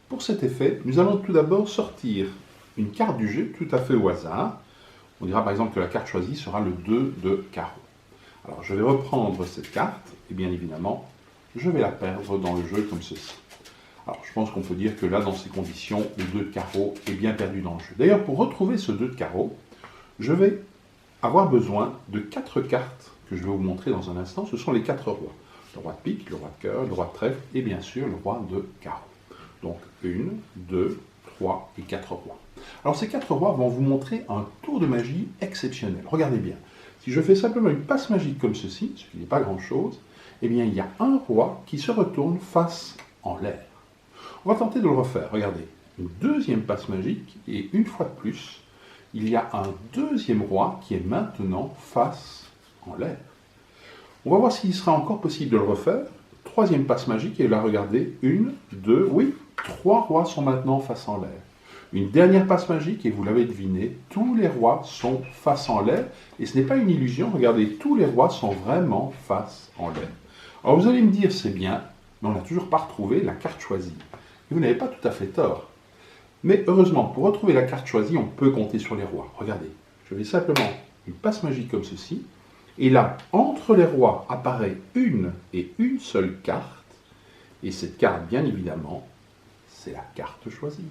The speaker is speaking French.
Pour cet effet, nous allons tout d'abord sortir une carte du jeu tout à fait au hasard. On dira par exemple que la carte choisie sera le 2 de carreau. Alors je vais reprendre cette carte et bien évidemment, je vais la perdre dans le jeu comme ceci. Alors je pense qu'on peut dire que là, dans ces conditions, le 2 de carreau est bien perdu dans le jeu. D'ailleurs, pour retrouver ce 2 de carreau, je vais avoir besoin de 4 cartes que je vais vous montrer dans un instant. Ce sont les 4 rois. Le roi de pique, le roi de cœur, le roi de trèfle et bien sûr le roi de carreau. Donc 1, 2, 3 et 4 rois. Alors ces 4 rois vont vous montrer un tour de magie exceptionnel. Regardez bien. Si je fais simplement une passe magique comme ceci, ce qui n'est pas grand-chose, eh bien il y a un roi qui se retourne face en l'air. On va tenter de le refaire. Regardez. Une deuxième passe magique et une fois de plus, il y a un deuxième roi qui est maintenant face en l'air. On va voir s'il sera encore possible de le refaire. Troisième passe magique, et là, regardez, 1, 2, oui, 3 rois sont maintenant face en l'air. Une dernière passe magique, et vous l'avez deviné, tous les rois sont face en l'air, et ce n'est pas une illusion, regardez, tous les rois sont vraiment face en l'air. Alors vous allez me dire, c'est bien, mais on n'a toujours pas retrouvé la carte choisie. Et vous n'avez pas tout à fait tort. Mais heureusement, pour retrouver la carte choisie, on peut compter sur les rois. Regardez, je vais simplement une passe magique comme ceci, et là, entre les rois apparaît une et une seule carte, et cette carte, bien évidemment, c'est la carte choisie.